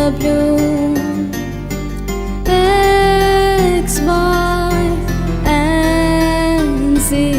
W, X, Y, and Z.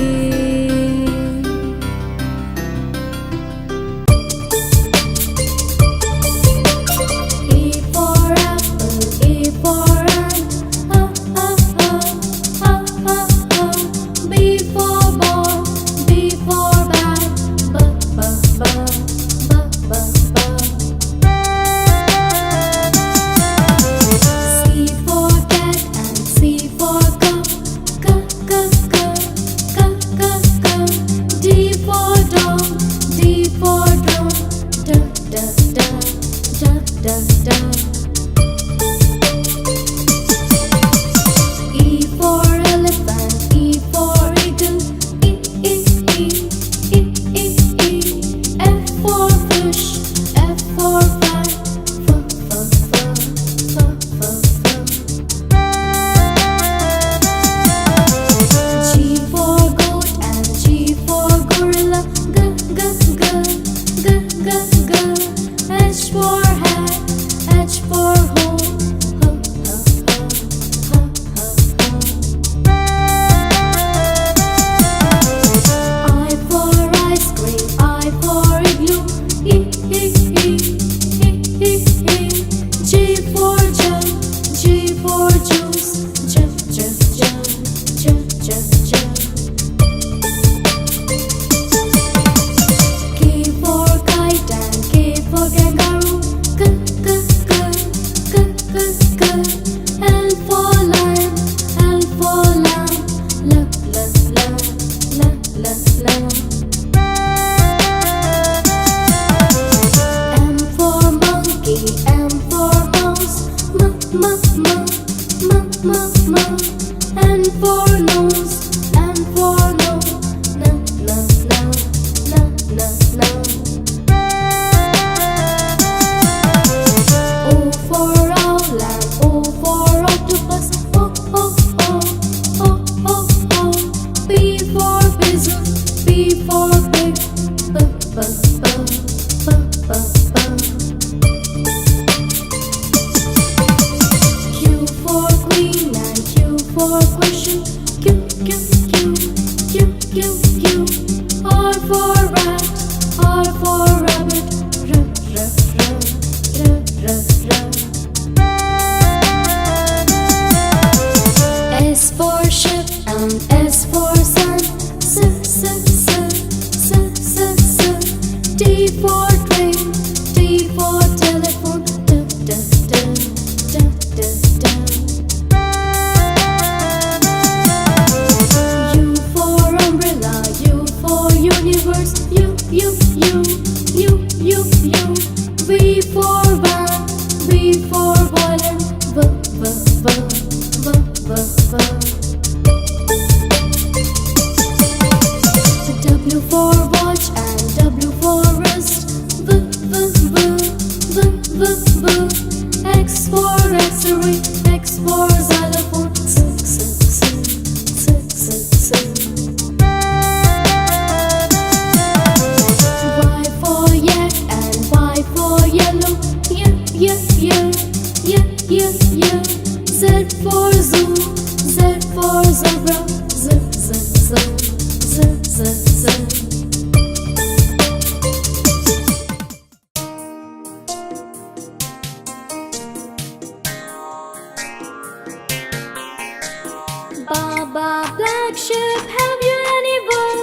Baba Black Sheep, have you any wool?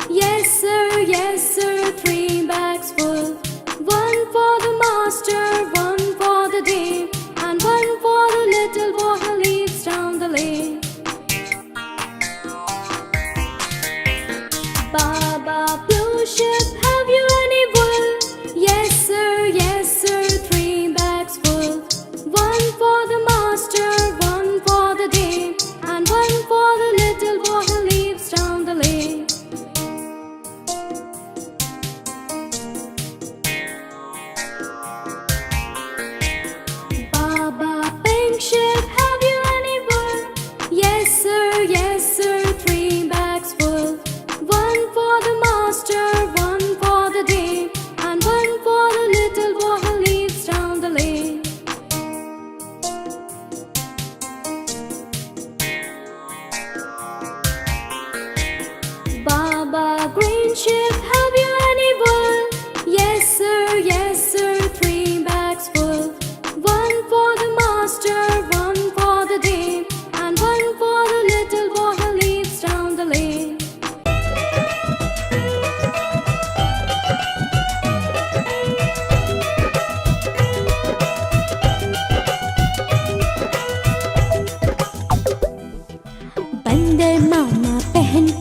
Yes sir, 3 bags full. 1 for the master, 1 for the dame, and 1 for the little boy who leads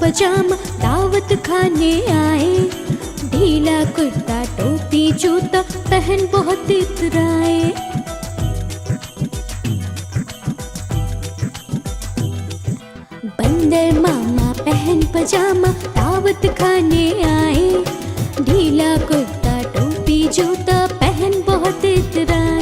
पजामा दावत खाने आए। ढीला कुर्ता टोपी जूता पहन बहुत इतराए। बंदर मामा पहन पजामा दावत खाने आए। ढीला कुर्ता टोपी जूता पहन बहुत इतराए।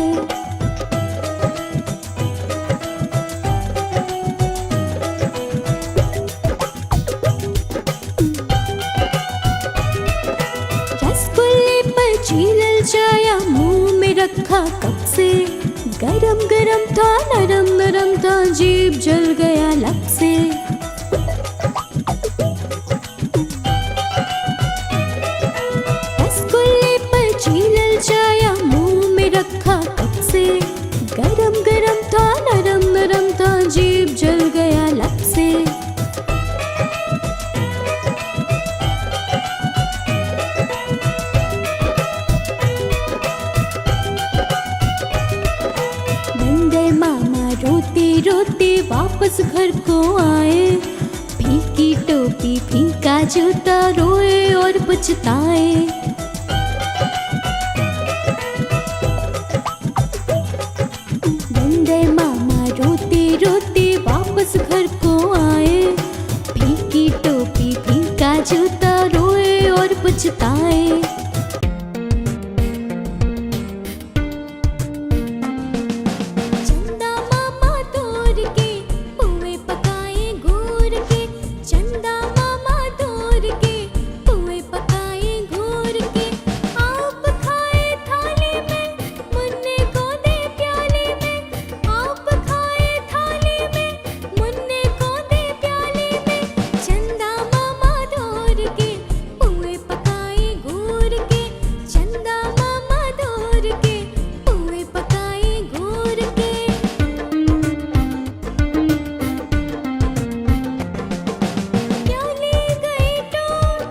रसगुल्ले पर छीलल जाया मुंह में रखा कब से। गरम गरम था नरम नरम था जीभ जल गया लब से। रसगुल्ले पर छीलल जाया मुंह में रखा कब से। गरम गरम था नरम नरम था जीभ जल गया लब से। बंदर मामा रोते रोते वापस घर को आए। फीकी टोपी फीका जूता रोए और पछताए। बंदर मामा रोते रोते वापस घर को आए। फीकी टोपी फीका जूता रोए और पछताए। चंदा मामा तोड़ के पुए पकाए घूर के। चंदा मामा तोड़ के पुए पकाए घूर के। आप खाए थाली में मुन्ने को दे प्याली में। आप खाए थाली में मुन्ने को दे प्याली में। चंदा मामा तोड़ के पुए पकाए घूर के। चंदा मामा तोड़ के पुए पकाए घूर के। प्याली गई टूट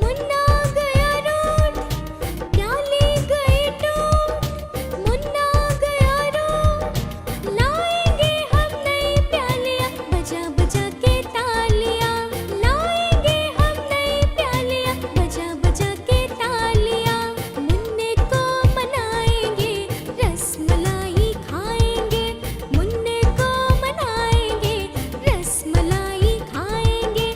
मुन्ना गया रूठ। प्याली गई टूट मुन्ना गया रूठ। लाएंगे हम नई प्यालियाँ बजा बजा के तालियाँ। लाएंगे हम नई प्यालियाँ बजा बजा के तालियाँ। मुन्ने को मनाएंगे रसमलाई खाएंगे। मुन्ने को मनाएंगे रसमलाई खाएंगे।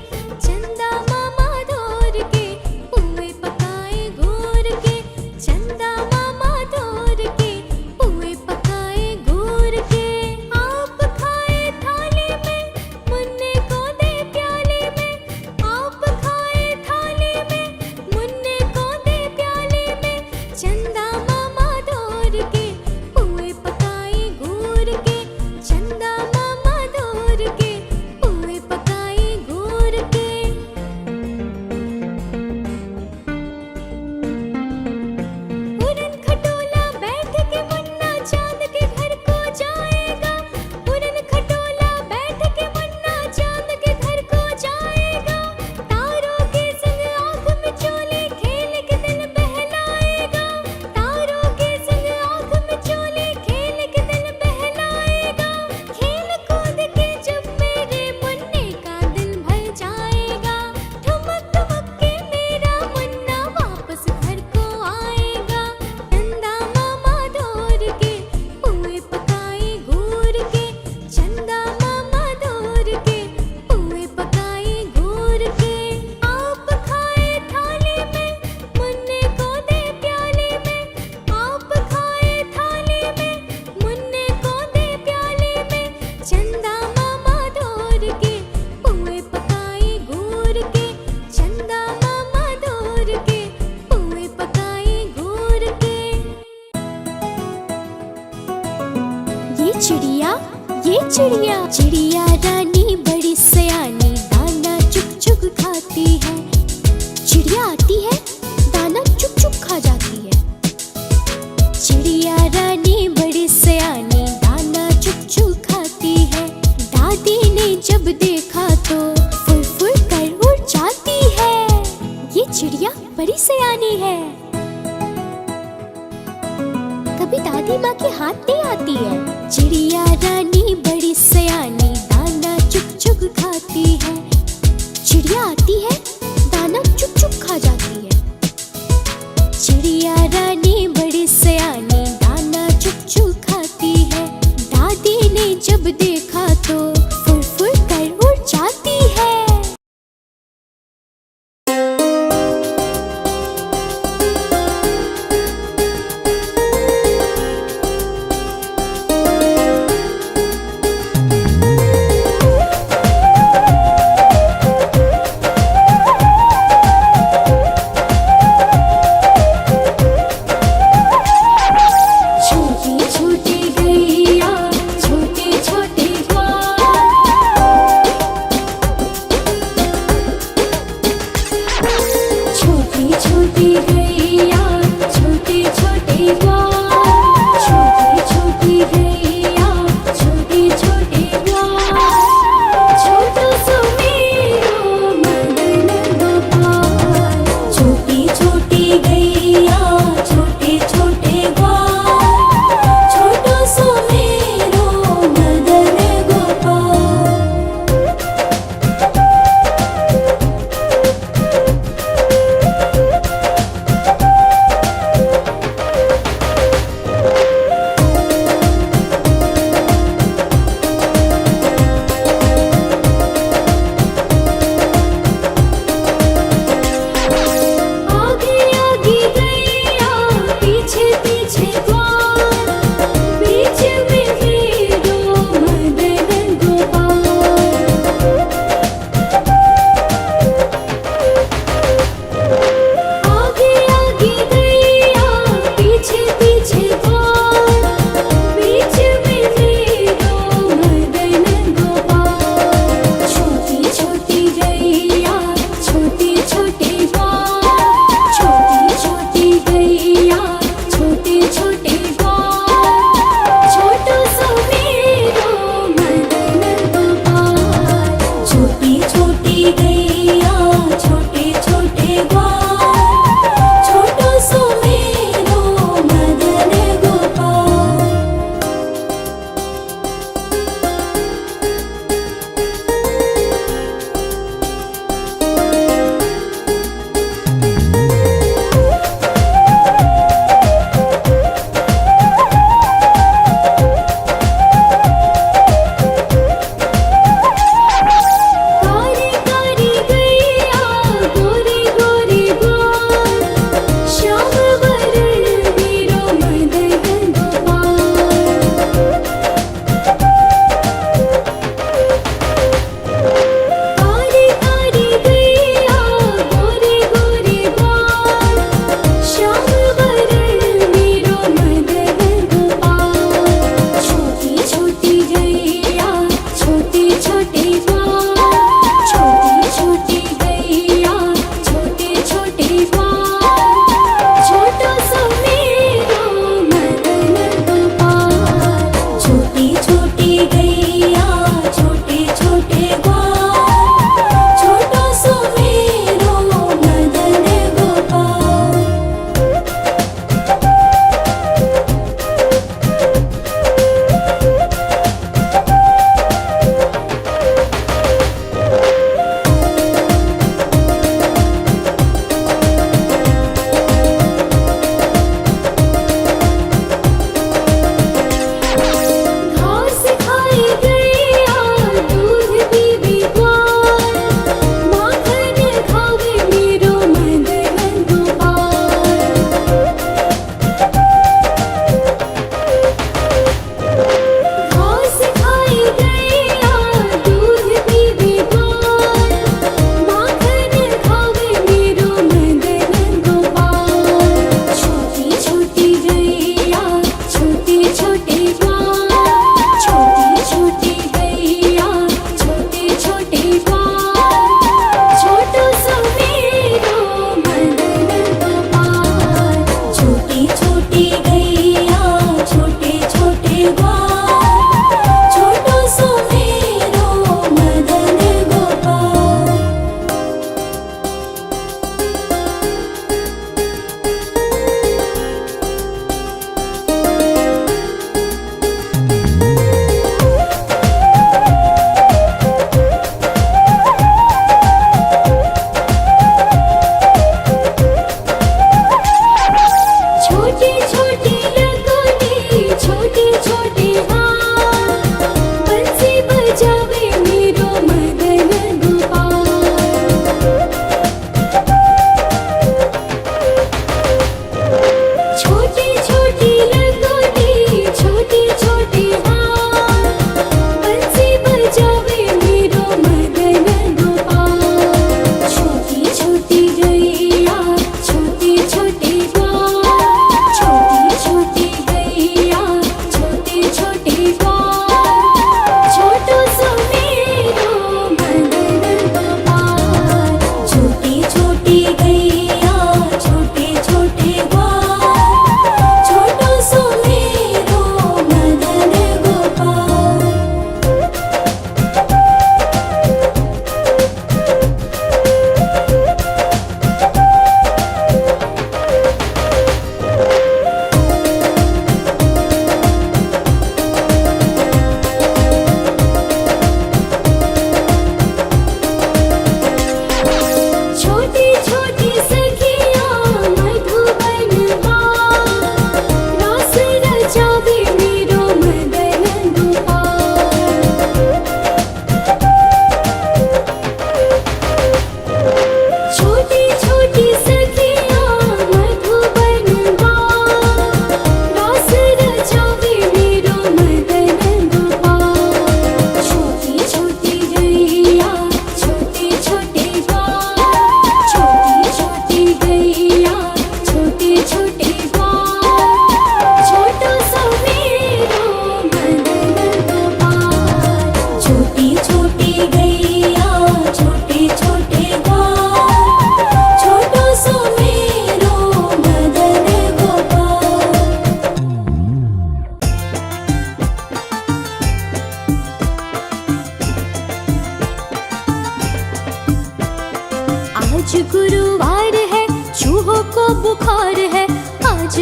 चंदा मामा तोड़ के पुए पकाए घूर के। चंदा मामा तोड़ के पुए पकाए घूर के। आप खाए थाली में मुन्ने को दे प्याली में। आप खाए थाली में मुन्ने को दे प्याली में। चंदा मामा तोड़ के पुए पकाए घूर के। चंदा मामा तोड़ के पुए पकाए घूर के। उड़न खटोला बैठ के मुन्ना चांद के घर को जाएगा। उड़न खटोला बैठ के मुन्ना चांद के घर को जाएगा। तारों के संग आँख में चोले खेल के दिल बहलाएगा। तारों के संग आँख में चोले खेल के दिल बहलाएगा। खेल कूद के जब मेरे मुन्ने का दिल भर जाएगा। ठुमक ठुमक के मेरा मुन्ना वापस घर को आएगा। चंदा मामा तोड़ के पुए पकाए घूर के। चंदा मामा तोड़ के पुए पकाए घूर के। आप खाए थाली में मुन्ने को दे प्याली में। आप खाए थाली में मुन्ने को दे प्याली में। चंदा मामा तोड़ के पुए पकाए घूर के। चंदा मामा तोड़ के पुए पकाए घूर के। ये चिड़िया चिड़िया रानी बड़ी सयानी दाना चुग चुग खाती है। चिड़िया आती है दाना चुग चुग खा जाती है। चिड़िया रानी बड़ी सयानी दाना चुग चुग खाती है। दादी ने जब देखा तो फुर फुर कर उड़ जाती है। ये चिड़िया बड़ी सयानी है। कभी दादी माँ के हाथ नहीं आती है। चिड़िया रानी बड़ी सयानी दाना चुग चुग खाती है। चिड़िया आती है, दाना चुप चुप खा जाती है। चिड़िया रानी बड़ी सयानी, दाना चुप चुप खाती है। दादी ने जब देखा तो फुर फुर कर उड़ जाती है।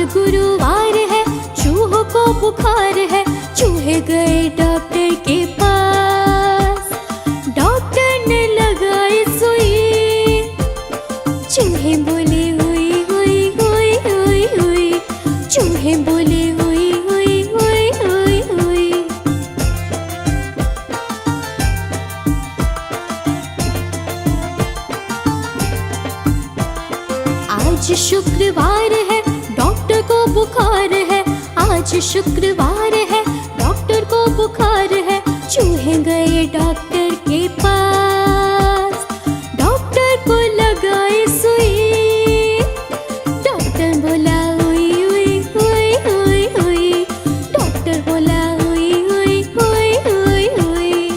गुरुवार है, चूहों को बुखार है, चूहे गए डॉक्टर के पास। डॉक्टर ने लगाई सुई, चूहे बोले हुई हुई हुई हुई हुई, चूहे बोले हुई हुई हुई हुई हुई। आज शुक्रवार है, डॉक्टर को बुखार है, आज शुक्रवार है, डॉक्टर को बुखार है, चूहे गए डॉक्टर के पास। डॉक्टर को लगाई सुई, डॉक्टर बोला हुई हुई हुई हुई हुई, डॉक्टर बोला हुई हुई हुई हुई हुई।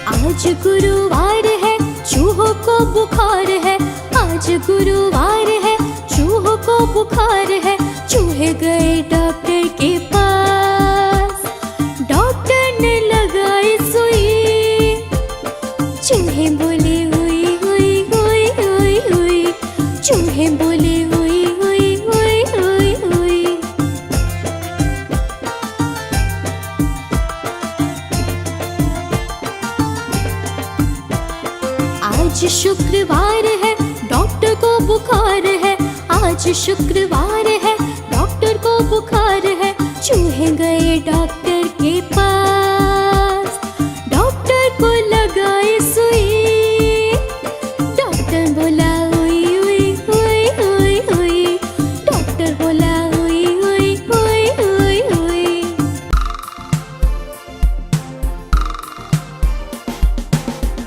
आज गुरुवार है, चूहों को बुखार है, आज गुरुवार है, चूहों को बुखार है, चूहे गए डॉक्टर के पास। डॉक्टर ने लगाई सुई, चूहे बोले हुई हुई हुई हुई हुई, चूहे बोले हुई हुई हुई हुई हुई। आज शुक्रवार है, डॉक्टर को बुखार है, आज शुक्रवार है, डॉक्टर को बुखार है, चूहे गए डॉक्टर के पास। डॉक्टर को लगाई सुई, डॉक्टर बोला हुई हुई हुई हुई हुई, डॉक्टर बोला हुई हुई हुई हुई हुई।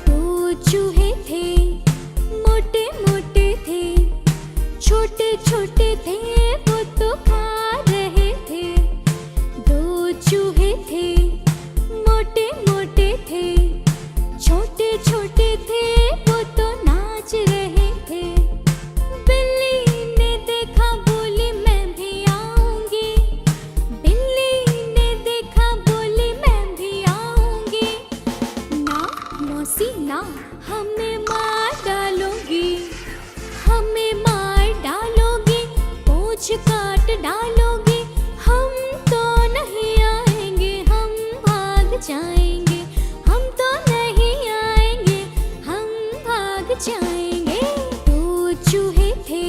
दो चूहे थे, मोटे मोटे थे, छोटे छोटे थे, वो तो खा रहे थे। दो चूहे थे, मोटे मोटे थे, छोटे छोटे थे, वो तो नाच रहे थे। बिल्ली ने देखा, बोली मैं भी आऊंगी, बिल्ली ने देखा, बोली मैं भी आऊंगी। ना मौसी ना, हमें मार डालोगी, हमें मार डालोगी, पूंछ काट डालोगी, हम तो नहीं आएंगे, हम भाग जाएंगे, हम तो नहीं आएंगे, हम भाग जाएंगे। दो चूहे थे,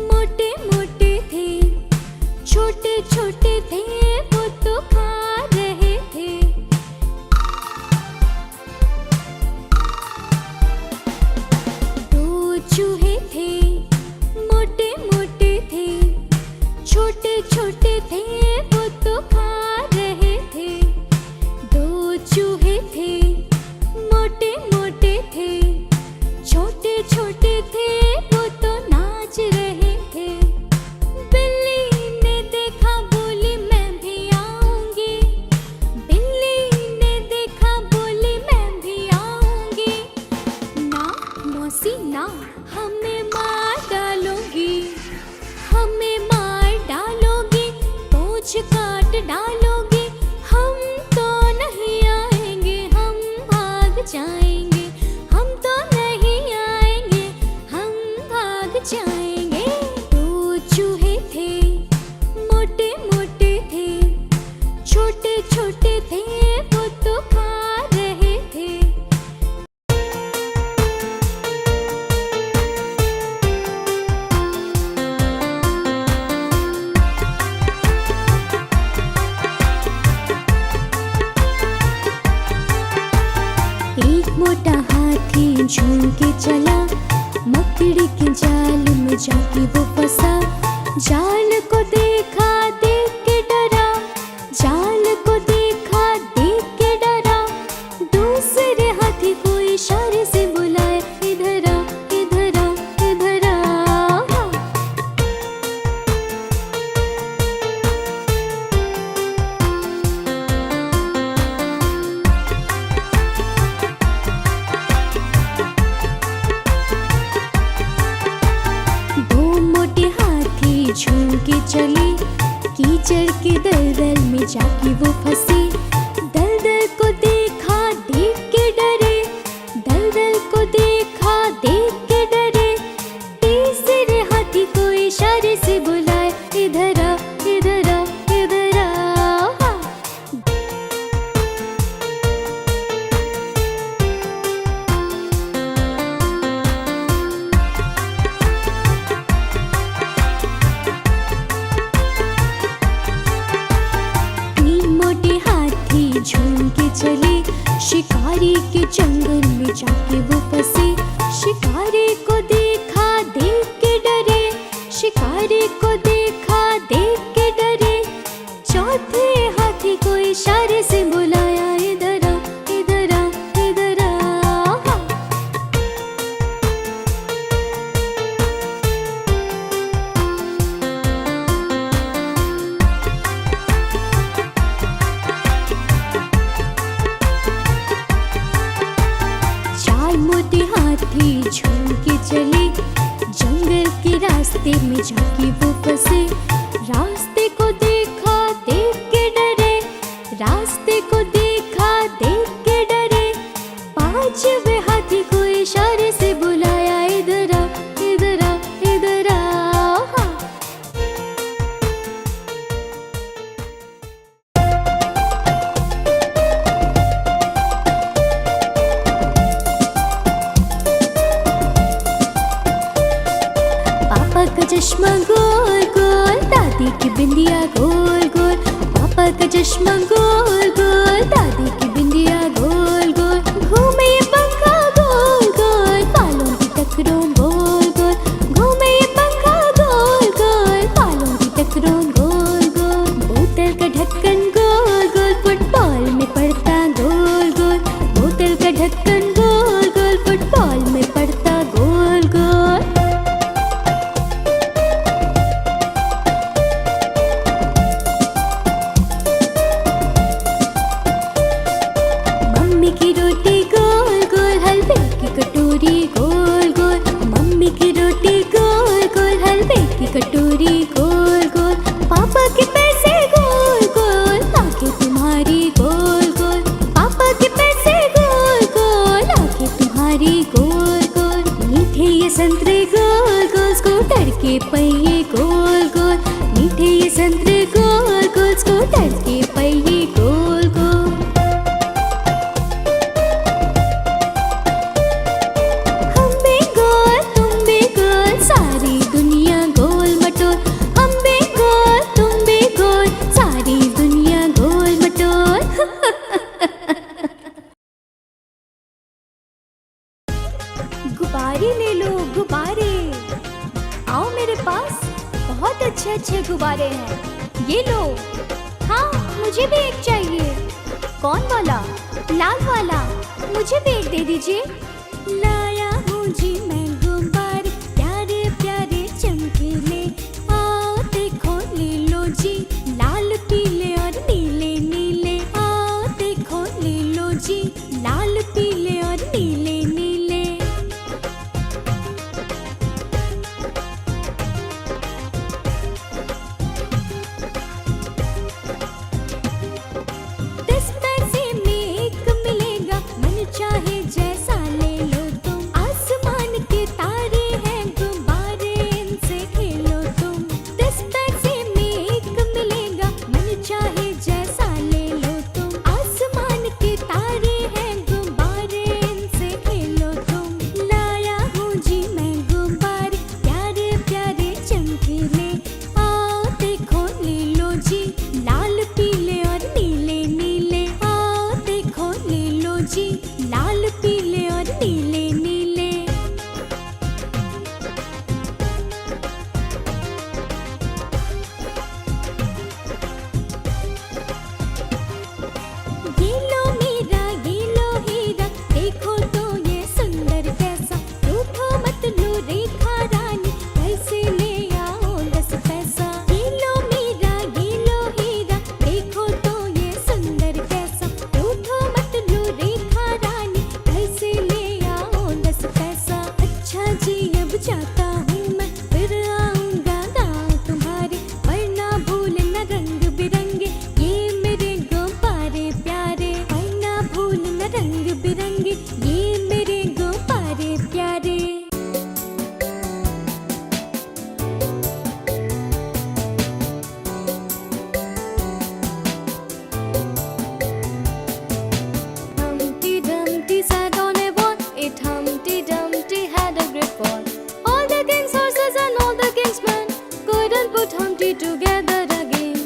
मोटे मोटे थे, छोटे छोटे थे, वो तो खा रहे थे। दो चूहे थे, मोटे मोटे थे, छोटे छोटे थे, वो तो खा रहे थे। दो चूहे थे, मोटे मोटे थे, छोटे छोटे थे, वो तो नाच रहे थे। बिल्ली ने देखा, बोली मैं भी आऊंगी, बिल्ली ने देखा, बोली मैं भी आऊंगी। ना मौसी ना, हमें मार डालोगी, हमें मार डालोगी, पूंछ काट डालोगी, हम तो नहीं आएंगे, हम भाग जाएंगे, हम तो नहीं आएंगे, हम भाग जाएंगे। दो चूहे थे, मोटे मोटे थे, छोटे छोटे थे, वो तो खा रहे थे। एक मोटा हाथी झूम के चला, मकड़ी के जाल में जाके वो फंसा। जाल को देखा, देख के डरा, जाल को देखा, देख के डरा। दूसरे हाथी को इशारे से बुलाए, इधर आ, इधर आ, इधर आ। दो मोटे हाथी झूम के चले, कीचड़ के दलदल में जाके वो फंसे। दलदल को देखा, देख के डरे, जाके वो फंसे। शिकारी को देखा देख के डरे, शिकारी को देखा देख के डरे। चौथे हाथी को इशारे से बुलाया, इधर आ, इधर आ, इधर आ। चाल मोटे हाथी झूम के चले, जंगल के रास्ते में जाके वो फंसे। रास्ते को देखा देख के डरे, रास्ते को देखा देख के डरे। पांचवे हाथी को इशारे से बुलाया, इधर आ, इधर आ, इधर आ। पापा का चश्मा गोल गोल, दादी की बिंदिया गोल गोल। पापा का चश्मा गोल गोल, दादी की बिंदिया गोल गोल। घूमे ये पंखा गोल गोल, बालों की टकरों गोल गोल। घूमे ये पंखा गोल गोल, बालों की टकरों गोल गोल। बोतल का ढक्कन गोल गोल, फुटबॉल में पड़ता गोल गोल। बोतल का ढक्कन गोल गोल, फुटबॉल में पड़ता गोल गोल। मम्मी की रोटी गोल गोल, हलवे की कटोरी गोल गोल। मम्मी की रोटी गोल गोल, हलवे की कटोरी गोल गोल। पापा के पैसे गोल गोल, आंखें तुम्हारी गोल गोल। पापा के पैसे गोल गोल, आंखें तुम्हारी गोल गोल। मीठे ये संतरे गोल गोल, स्कूटर के पहिए गोल गोल। मीठे ये संतरे गोल गोल, स्कूटर के पहिए गोल गोल। हम भी गोल तुम भी गोल, सारी दुनिया गोल मटोल। हम भी गोल तुम भी गोल, सारी दुनिया गोल मटोल। गुब्बारे ले लो गुब्बारे, आओ मेरे पास बहुत अच्छे अच्छे गुब्बारे हैं, ये लो। हाँ मुझे भी एक चाहिए। कौन वाला? लाल वाला। मुझे भी एक दे दीजिए। लाया हूँ जी मैं गुब्बारे, प्यारे प्यारे चमकीले। आओ देखो ले लो जी, लाल पीले और नीले नीले। आओ देखो ले लो जी, लाल पीले और नीले नीले। दस पैसे में एक मिलेगा, मन चाहे जैसा ले लो तुम। आसमान के तारे हैं गुब्बारे, इनसे खेलो तुम। 10 पैसे में एक मिलेगा, मन चाहे जैसा ले लो तुम। आसमान के तारे हैं गुब्बारे, इनसे खेलो तुम। लाया हूँ जी मैं गुब्बारे, प्यारे प्यारे चमकीले। आओ देखो ले लो जी, लाल पीले और नीले नीले। आओ देखो ले लो जी, लाल पीले और नीले नीले। ये लो मीरा ये लो हीरा, देखो तो ये सुंदर कैसा। रूठो मत लो रेखा रानी, कैसे ले आओ 10 पैसा। ये लो मीरा ये लो हीरा, देखो तो ये सुंदर कैसा। रूठो मत लो रेखा रानी, कैसे ले आओ 10 पैसा। अच्छा जी अब जाता हूँ मैं, फिर आऊँगा गाँव तुम्हारे। वरना भूलना रंग बिरंगे, ये मेरे गुब्बारे प्यारे। वरना भूलना रंग बिरंगे, ये मेरे गुब्बारे प्यारे। Humpty Dumpty sat on a wall, it Humpty Dumpty had a great fall. All the king's horses and all the king's men couldn't put Humpty together again.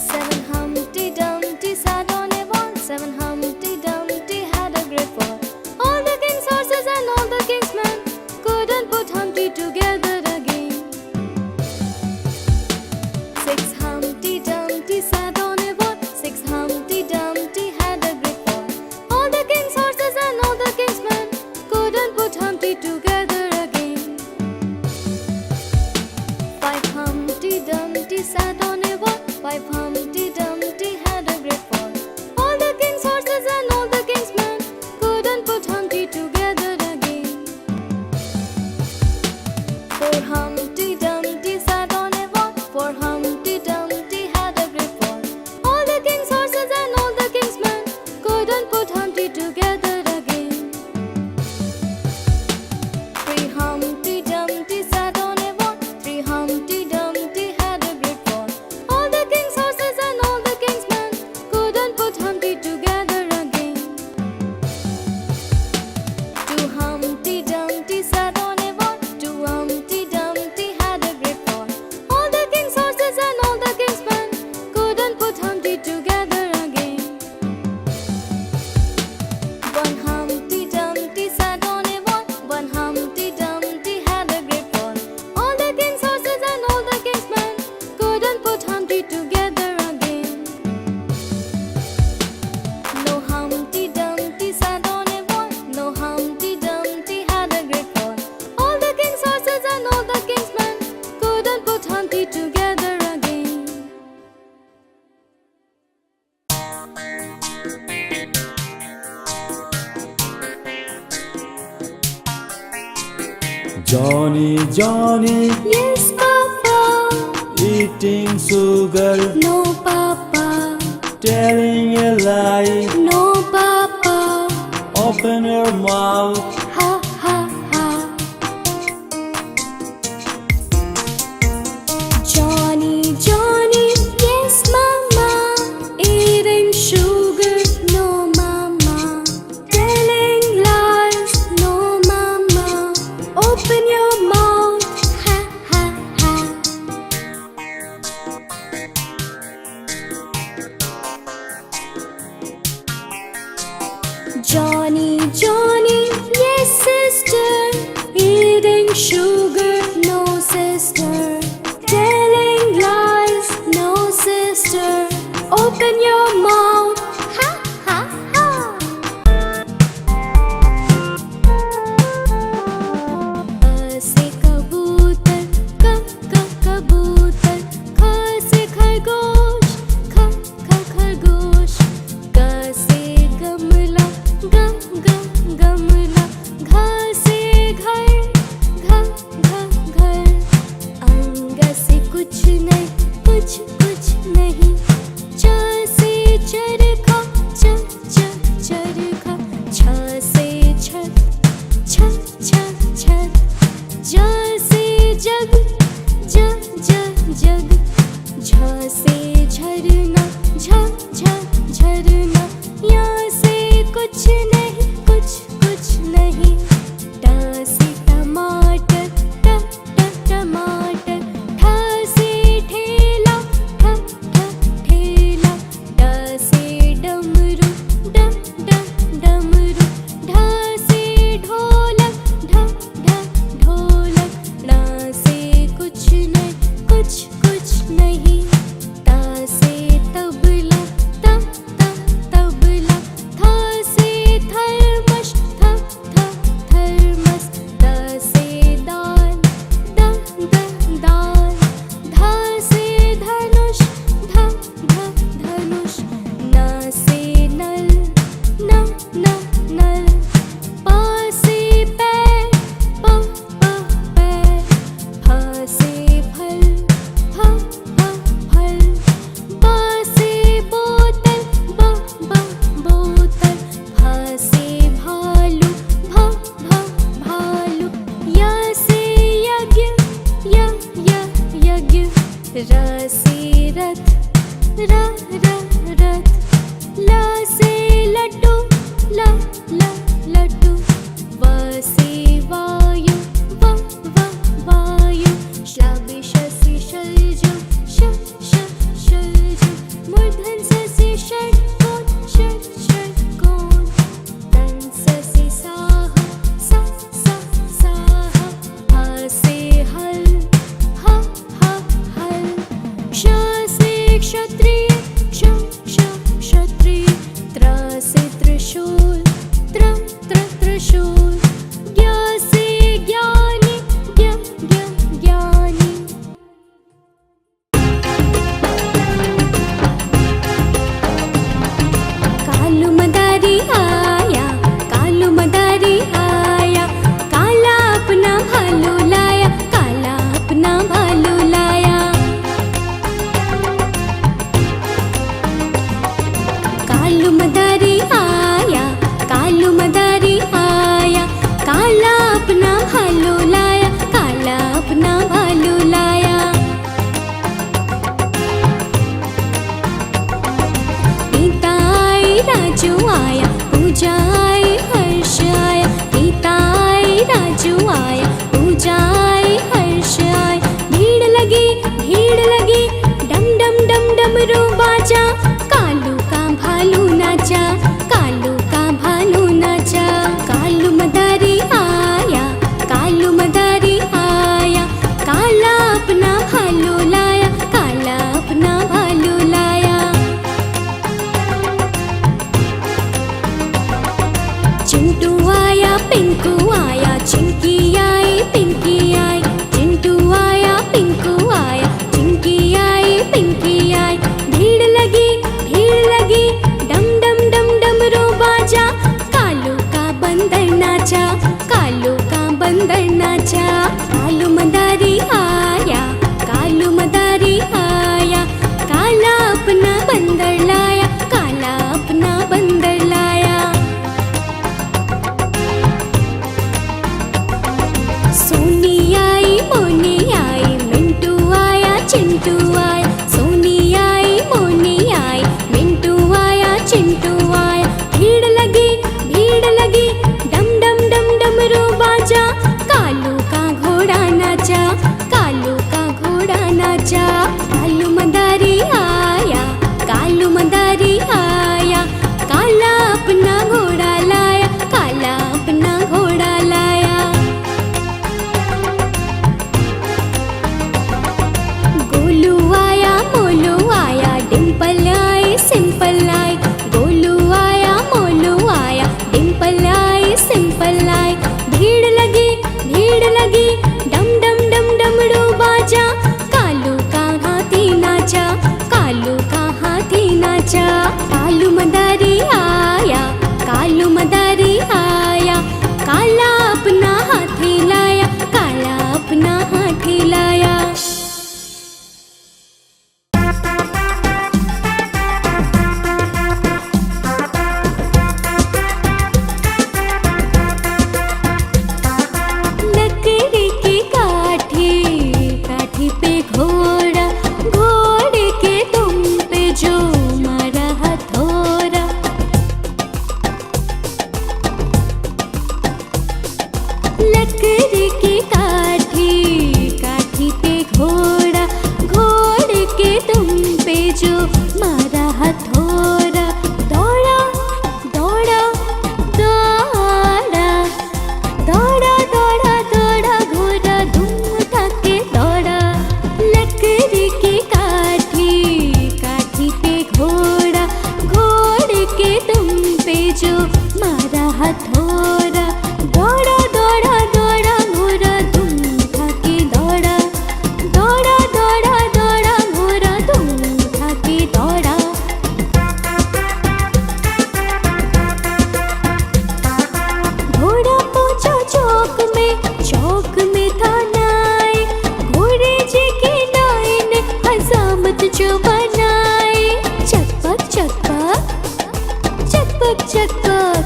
7 Humpty Dumpty sat on a wall, 7 Humpty Dumpty had Humpty together again. Six Humpty Dumpty sat on a wall. Six Humpty Dumpty had a great fall. All the king's horses and all the king's men couldn't put Humpty together again. Five Humpty Dumpty sat on a wall. Five Humpty Dumpty had a great fall. All the king's horses and all the king's men couldn't put Humpty together again. Four Humpty Dumpty sat on a wall. Four Humpty Dumpty had a great fall. All the king's horses and all the king's men couldn't put Humpty together again. Three Humpty Dumpty sat on a wall. Three Humpty Dumpty had a great fall. All the king's horses and all the king's men couldn't put Humpty together again. Two Humpty Dumpty sat on a wall. Two Humpty Dumpty had a great fall. All the king's horses and all the king's men couldn't put Humpty together again. One Humpty Dumpty sat on a wall. One Humpty Dumpty had a great fall. All the king's horses and all the king's men couldn't put Humpty together again. No Humpty Dumpty sat on a wall. No Humpty Dumpty had a great fall. All the king's horses and all the king's men couldn't put Humpty together again. Johnny, Johnny, Yes, Papa. eating sugar, No, Papa. telling a lie. No, Papa. Open your mouth. Ha, ha, ha. Johnny, Johnny, yes, Mama. Eating sugar, no, Mama. Telling lies, no, Mama. Open your mouth, ha, ha, ha. Johnny, Johnny, yes, sister. Eating sugar, no, sister. Telling lies, no, sister. Open your mouth, ha, ha, ha. से कबूतर, कबूतर. ख से खरगोश, खरगोश. ग से गमला, गमला. घ से घर, घर. अंग से कुछ नहीं, कुछ नहीं. च से चरखा, चरखा. छ से छत, छत. ज से जग, जग. झ से झरना, झरना. या से कुछ नहीं, कुछ नहीं. ट से टमाटर, टमाटर. ठ से ठेला, ठेला. ड से डमरू, डमरू. ढ से ढोलक, ढोलक. ण से कुछ नहीं, कुछ नहीं. त से तबला, तबला. थ से थर्मस, थर्मस. द से दाल, दाल. ध से धनुष, धनुष. न से नल, नल. प से पैर, पैर. फ से फल, फल. ब से बोतल, बोतल. भ से भालू, भालू. य से यज्ञ, यज्ञ. र से रथ, रथ. ल से लड्डू, लड्डू. व से वायु, वायु. श्लाघ से शल्य, शल्य. मूर्धन से षट्कोण. दंस से साह, साह. फ आया, चिंकी आई, पिंकी आई, चिंटू आया, पिंकू आया, चिंकी आई, पिंकी आई। भीड़ लगी, डम डम डम डमरू बाजा, कालू का बंदर नाचा, कालू का बंदर नाचा। कालू मदारी आया, कालू मदारी आया, काला अपना बंदर लाया, काला अपना बंदर लाया। सोनी आई, मोनी आई, मिंटू आया, चिंटू आया, सोनी आई, मोनी आई, मिंटू आया, चिंटू आया। भीड़ लगी, डम डम डम डमरू बाजा, कालू का घोड़ा नाचा, कालू का घोड़ा नाचा। कालू मदारी आया, कालू मदारी आया, काला अपना घोड़ा लाया, काला अपना घोड़ा लाया। गोलू आया, मोलू आया, डिम्पल आई, सिंपल आई, गोलू आया, मोलू आया, डिम्पल आई, सिंपल आई। भीड़ लगी, डम डम डम डमरू बाजा, कालू का हाथी नाचा, कालू का हाथी नाचा। कालू मदारी आया, कालू मदारी आया, काला अपना हाथी लाया, काला अपना हाथी लाया। लकड़ी की काठी, काठी पे घोड़ा, घोड़े के दुम पे जो मारा हथौड़ा। लकड़ी की काठी, काठी पे घोड़ा, घोड़े के दुम पे जो मारा हथौड़ा। दौड़ा, दौड़ा, दौड़ा, दौड़ा, दौड़ा, दौड़ा, घोड़ा धूम उठा के दौड़ा। लकड़ी की काठी, काठी पे घोड़ा, घोड़े के दुम पे जो मारा हथौड़ा। दौड़ा, दौड़ा, दौड़ा, घोड़ा धूम उठा के दौड़ा, दौड़ा, दौड़ा, दौड़ा, घोड़ा धूम उठा के दौड़ा। घोड़ा पहुंचा चौक में था नाई, घोड़े जी की नाई ने हजामत जो बनाई। चकपक चकपक, चकपक चकपक,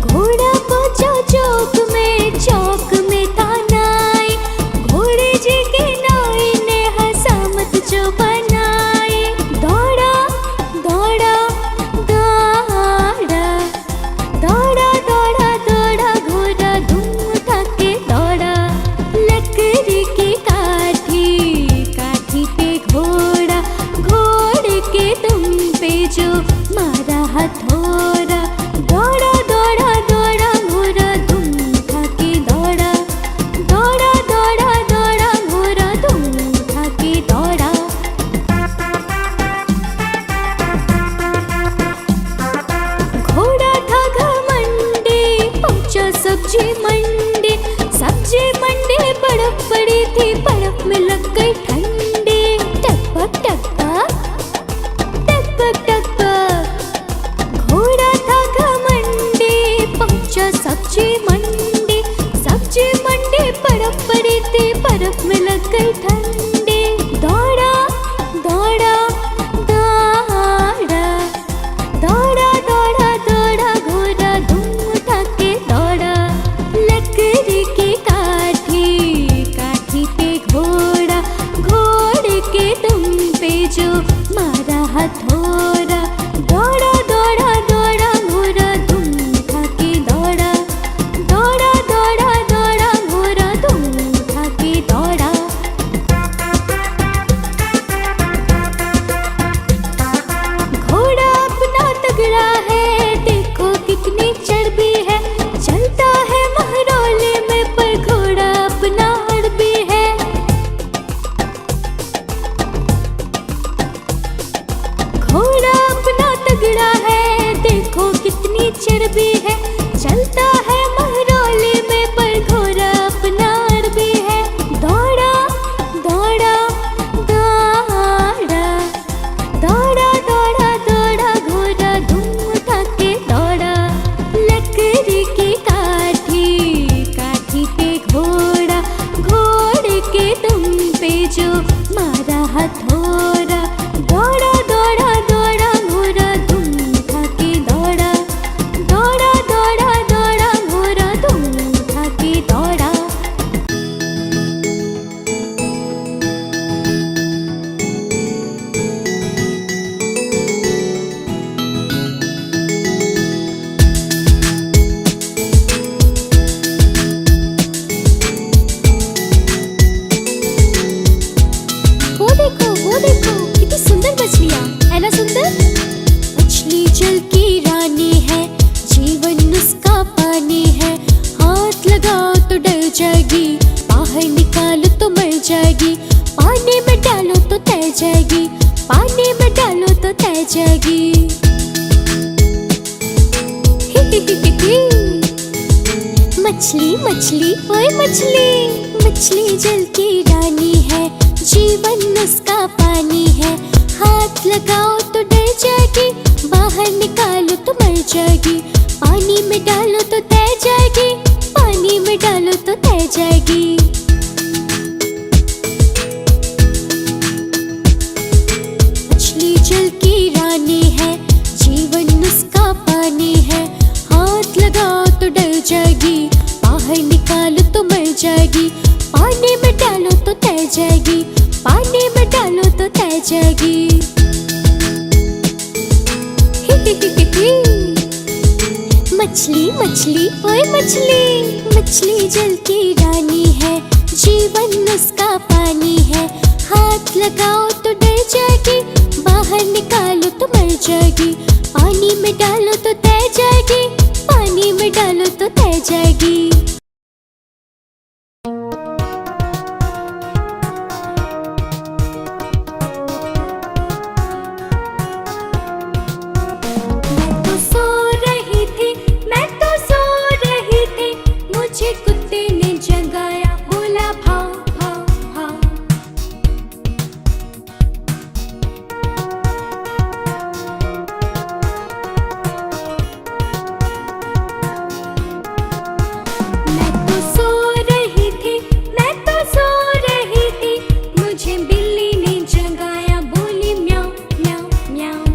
घोड़ा पहुंचा चौक में था नाई, घोड़े जी की नाई ने हजामत जो बनाई। दौड़ा, दौड़ा, दौड़ा, दौड़ा, दौड़ा, दौड़ा, घोड़ा धूम उठा के दौड़ा। लकड़ी की काठी, काठी पे घोड़ा, घोड़े के दुम पे जो मारा हथौड़ा। दौड़ा, दौड़ा, दौड़ा, घोड़ा धूम उठा के दौड़ा, दौड़ा, दौड़ा, दौड़ा, घोड़ा धूम उठा के दौड़ा। घोड़ा, घोड़ा, घोड़ा, घोड़ा धूम उठा के दौड़ा, दौड़ा, दौड़ा, दौड़ा, घोड़ा धूम उठा के दौड़ा। घोड़ा, घोड़ा, घोड़ा, घोड़ा धूम उठा के दौड़ा, दौड़ा, दौड़ा, दौड़ा, घोड़ा धूम उठा के दौड़ा। घोड़ा था घमंडी, पहुंचा सब्जी मंडी, सब्जी मंडी बर्फ पड़ी थी, बर्फ में लग गई ठंडी। टकपक टकपक, टकपक टकपक, घोड़ा था घमंडी, पहुंचा सब्जी मंडी, सब्जी मंडी बर्फ पड़ी थी, बर्फ में लग गई ठंडी। दौड़ा, दौड़ा, दौड़ा, दौड़ा, दौड़ा, दौड़ा, घोड़ा धूम उठा के दौड़ा। लकड़ी की काठी, काठी पे घोड़ा, घोड़े के दुम पे जो मारा हथौड़ा। दौड़ा, दौड़ा, दौड़ा, घोड़ा धूम उठा के दौड़ा, दौड़ा, दौड़ा, दौड़ा, घोड़ा धूम उठा के दौड़ा। जाएगी, बाहर निकालो तो मर जाएगी, पानी में डालो तो तैर जाएगी, पानी में डालो तो तैर जाएगी। मछली मछली ओए मछली, मछली जल की रानी है, जीवन उसका पानी है, हाथ लगाओ तो डर जाएगी, बाहर निकालो तो मर जाएगी, पानी में डालो तो तैर जाएगी, पानी में डालो तो तैर जाएगी। मछली जल की रानी है, जीवन उसका पानी है, हाथ लगाओ तो डर जाएगी, बाहर निकालो तो मर जाएगी, पानी में डालो तो तैर जाएगी, पानी में डालो तो तैर जाएगी। मछली मछली ओए मछली, मछली जल की रानी है, जीवन उसका पानी है, हाथ लगाओ तो डर जाएगी, बाहर निकालो तो मर जाएगी, पानी में डालो तो तैर जाएगी, पानी में डालो तो तैर जाएगी। मुझे कुत्ते ने जगाया, बोला भाव भाव भाव। मैं तो सो रही थी, मैं तो सो रही थी, मुझे बिल्ली ने जगाया, बोली म्याऊं म्याऊं म्याऊं।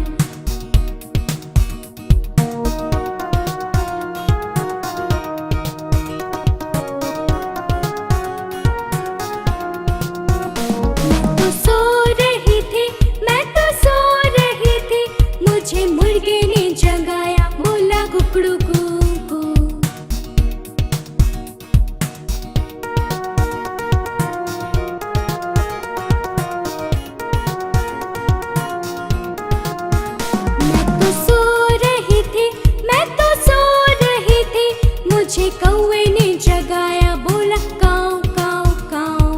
मुर्गे ने जगाया, बोला कुकड़ू कू कू। मैं तो सो रही थी, मैं तो सो रही थी, मुझे कौवे ने जगाया, बोला काऊ काऊ काऊ।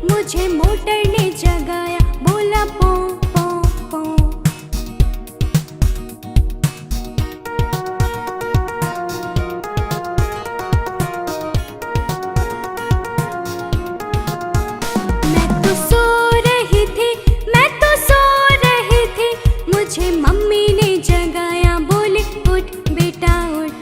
मुझे मोटर ने जगाया, बोला पौ पौ पौ। मैं तो सो रही थी, मैं तो सो रही थी, मुझे मम्मी ने जगाया, बोले उठ बेटा उठ।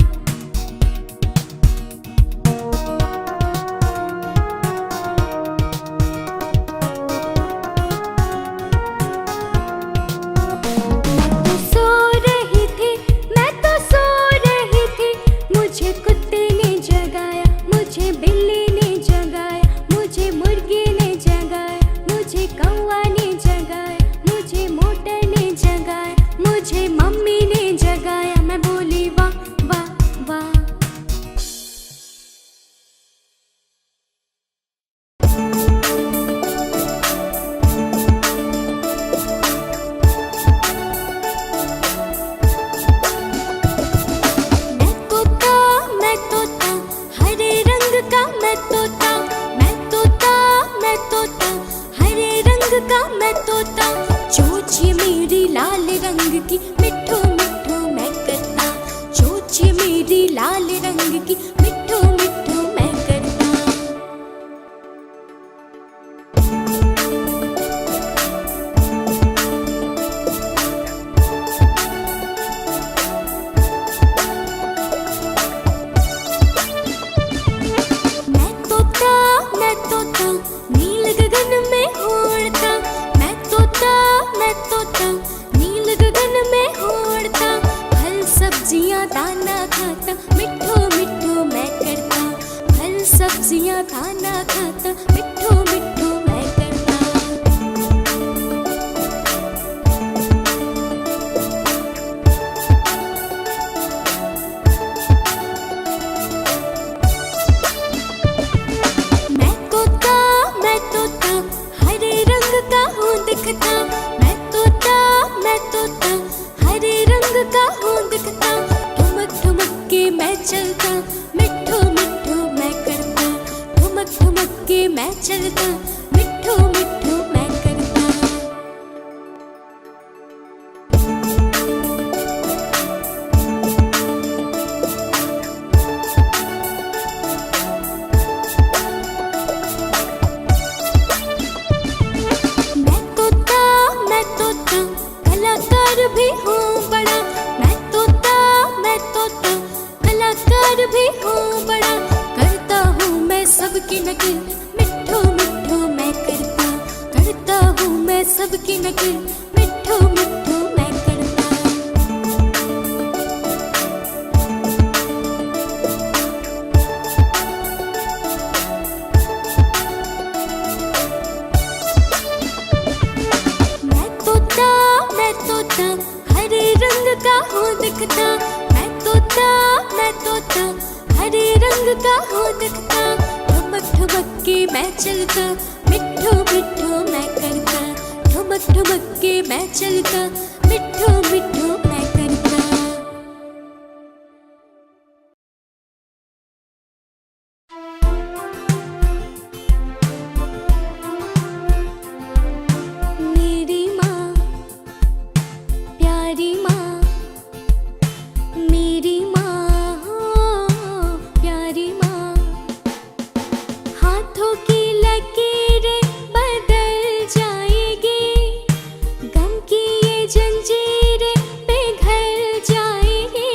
मुझे कुत्ते ने जगाया, मुझे बिल्ली ने जगाया, मुझे मुर्गी ने जगाया, मुझे कौवा ने जगाया, मुझे मोटर ने जगाया, मुझे मम्मी ने जगाया, मैं बोली वाह वाह वाह। मैं तोता, चोंच ये मेरी लाल रंग की, मिठू मिठू मैं करता, चोंच ये मेरी लाल रंग की, मिठू मिठू मैं करता। मैं तोता नील गगन में उड़ता, मैं तोता नील गगन में उड़ता, फल सब्जियां दाना खाता, मिठू मिठू मैं करता, फल सब्जियां दाना खाता, मिठू मिठू मैं करता। मैं मैं चलता, मिठू मिठू मैं करता। मैं तोता कलाकार भी हूँ बड़ा। मैं तोता कलाकार भी हूँ बड़ा। करता हूँ मैं सबकी नकल, मिठू मिठू मैं करता। करता हूँ मैं सबकी नकल, मिठू मिठू मैं करता। मैं तोता हरे रंग का हूँ दिखता। मैं तोता हरे रंग का हूँ दिखता। ठुमक ठुमक के मैं चलता, मिठू मिठू मैं करता। ठुमक ठुमक के मैं चलता, मिठू मिठू मैं करता। मेरी माँ प्यारी माँ, मेरी माँ प्यारी माँ। हाथों की लकीरें बदल जाएगी, गम की ये जंजीरें पिघल जाएगी।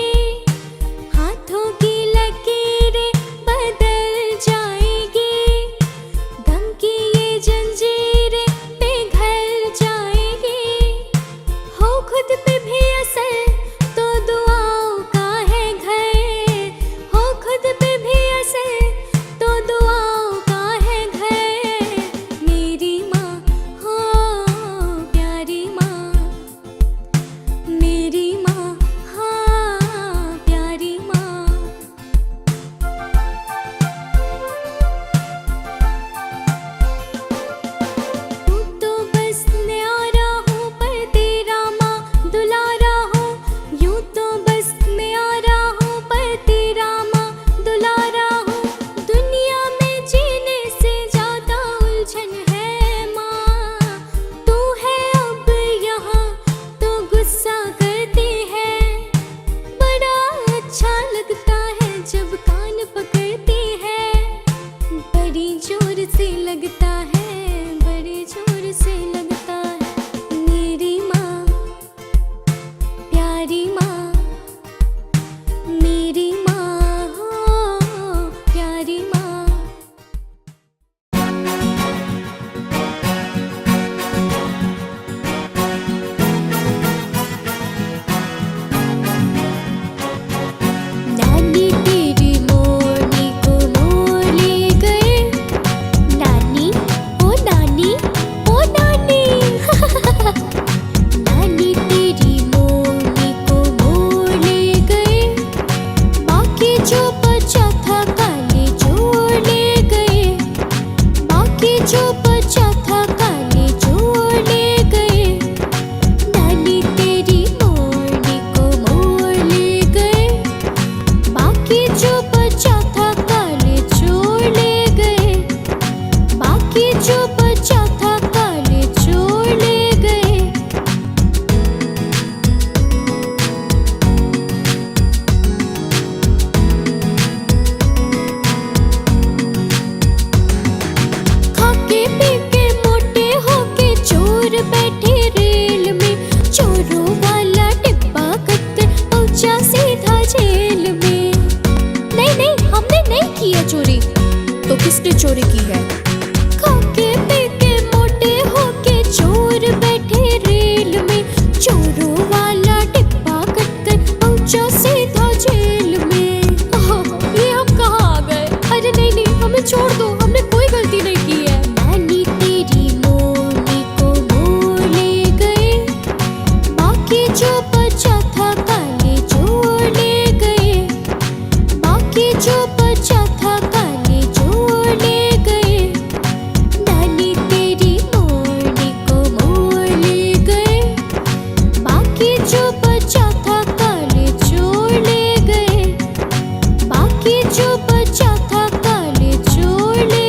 हाथों की लकीरें बदल जाएगी, गम की ये जंजीरें पिघल जाएगी। हो खुद पे भी असर तो दुआओं का है घर। हो खुद पे भी असर तो दुआओं का है घर। मेरी माँ हो प्यारी माँ, मेरी माँ हाँ प्यारी माँ। तू तो बस न्यारा हूँ पर तेरा माँ दुलारा हूँ। यूँ तो बस न्यारा हूँ पर तेरा माँ दुलारा हूँ। दुनिया में जीने से ज्यादा उलझन है माँ। तू है अब यहाँ तो गुस्सा करती है। बड़ा अच्छा लगता है जब कान पकड़ती है। बड़ी जोर से लगता है, बड़ी जोर से लगता है। मेरी माँ प्यारी माँ, मेरी माँ हो प्यारी माँ। नानी तेरी मोरनी को मोर ले गए। नानी ओ नानी ओ नानी नानी तेरी मोरनी को मोर ले गए। बाकी जो बचा था काले जोड़ ले गए। बाकी जो बचा था काले जोड़ ले गए। नानी तेरी मोरनी को मोर ले गए। बाकी जो बचा था काले जोड़ ले गए। बाकी जो बचा था काले जोड़ ले गए। खाके पी के मोटे होके चोर बैठे रेल में। चोरों वाला डिब्बा कट पहुंचा सीधा जेल में। नहीं नहीं हमने नहीं किया चोरी। तो किसने चोरी की है? खाके पी के मोटे होके चोर बैठे रेल में। चोरों वाला डिब्बा कट पहुंचा सीधा जेल में। ये हम कहाँ आ गए? अरे नहीं नहीं हमें छोड़ दो, हमने कोई गलती नहीं की है। नानी तेरी मोरनी को मोर ले गए। बाकी जो बचा था काले जोड़ ले गए। बाकी जो बचा था काले जोड़ ले गए। नानी तेरी मोरनी को मोर ले गए। बाकी जो बचा था काले जोड़ ले गए। बाकी जो बचा था काले जोड़ ले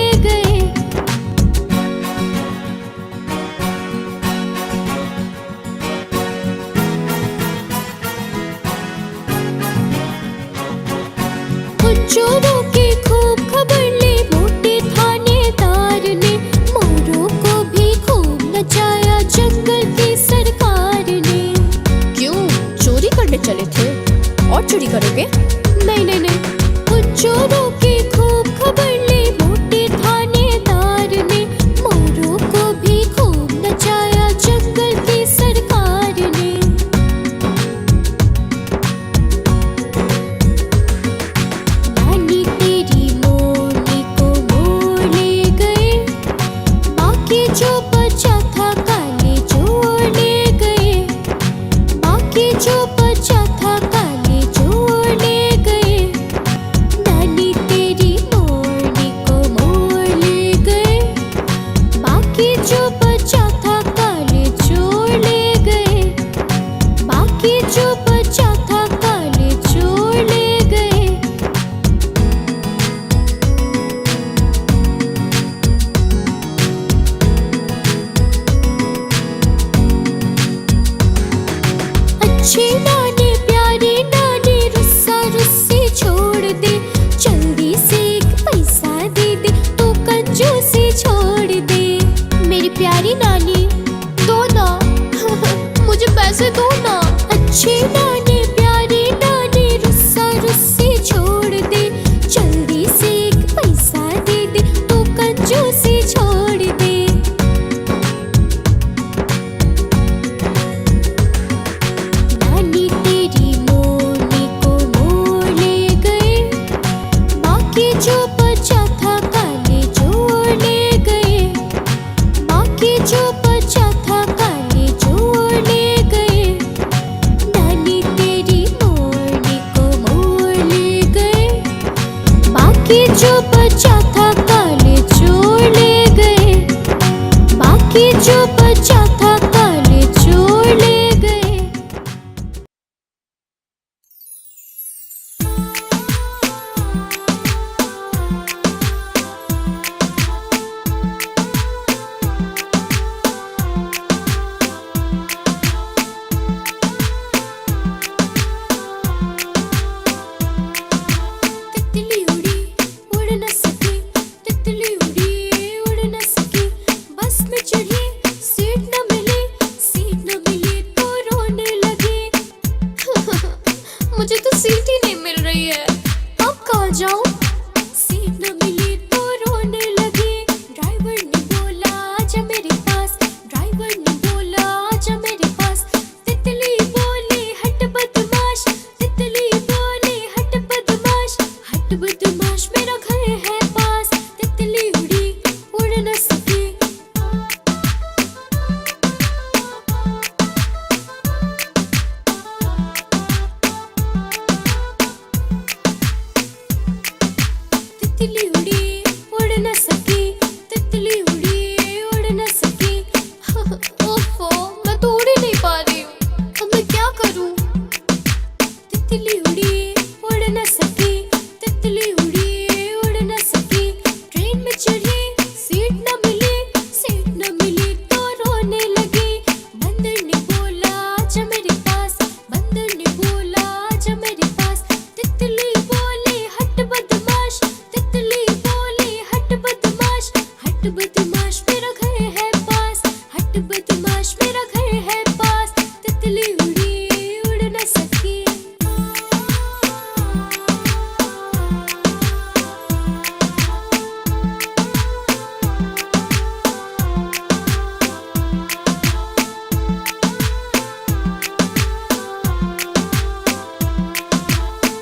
हट बदमाश मेरा घर है पास, हट बदमाश मेरा घर है पास, तितली उड़ी उड़ न सकी।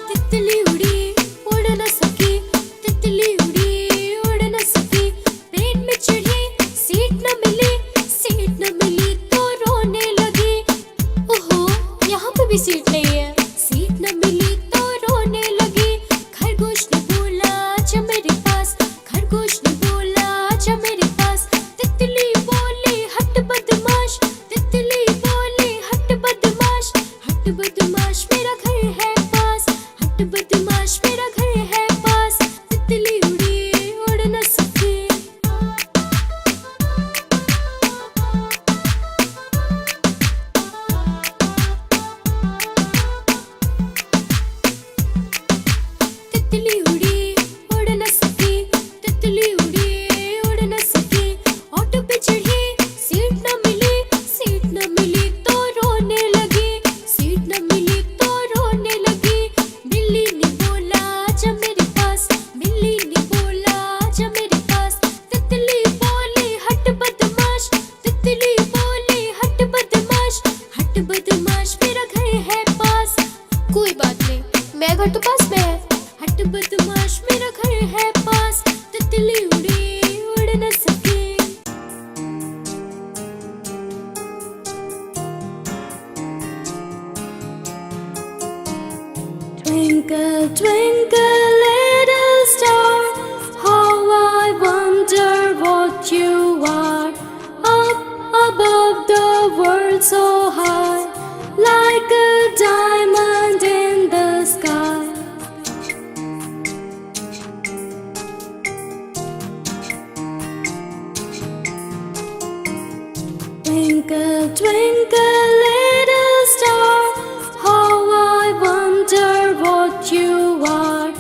तितली उड़ी उड़ न सकी, तितली उड़ी उड़ न सकी, पेड़ में चढ़ी सीट न मिली, सीट न मिली तो रोने लगी। ओहो, यहाँ पे भी सीट नहीं है। सीट न मिली तो रोने लगी। खरगोश ने बोला आजा मेरे पास, खरगोश ने बोला आजा मेरे पास, तितली बोली हट बदमाश, तितली बोली हट बदमाश, हट बदमाश मेरा घर है पास, हट बदमाश मेरा घर है पास, तितली उड़ी उड़ न सकी। तितली उड़ी उड़ न सकी, तितली उड़ी उड़ न सकी, ऑटो पे चढ़ी सीट न मिली, सीट न मिली तो रोने लगी, सीट न मिली तो रोने लगी। बिल्ली ने बोला आजा मेरे पास, बिल्ली ने बोला आजा मेरे पास, तितली बोली हट बदमाश, तितली बोली हट बदमाश, हट बदमाश मेरा घर है पास। कोई बात नहीं, मेरा घर तो पास में है। हट बदमाश मेरा घर है पास, तितली उड़ी उड़ न सकी। Twinkle, twinkle, little star, how I wonder what you are. Up above the world so high, like a diamond in the sky. Twinkle, twinkle, little star, how I wonder what you are.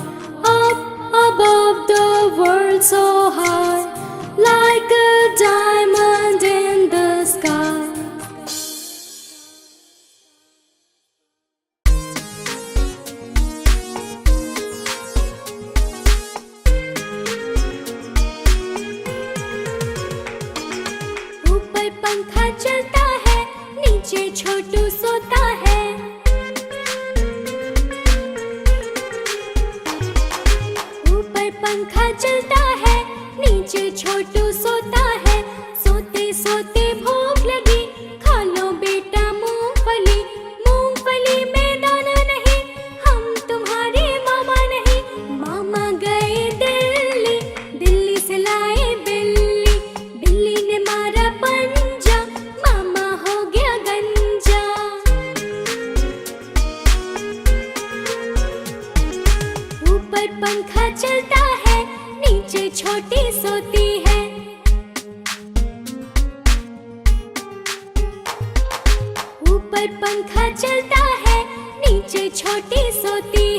Up above the world so high, like a diamond in the sky. ऊपर पंखा चलता है, नीचे छोटू सोता है। ऊपर पंखा चलता है, नीचे छोटू सोता है। सोते सोते भूख लगी, खा लो बेटा मूंगफली, मूंगफली में दाना नहीं, हम तुम्हारे मामा नहीं। मामा गए दिल्ली, दिल्ली से लाए बिल्ली, बिल्ली ने मारा पंजा, मामा हो गया गंजा। ऊपर पंखा चलता है, नीचे छोटी सोती है। ऊपर पंखा चलता है, नीचे छोटी सोती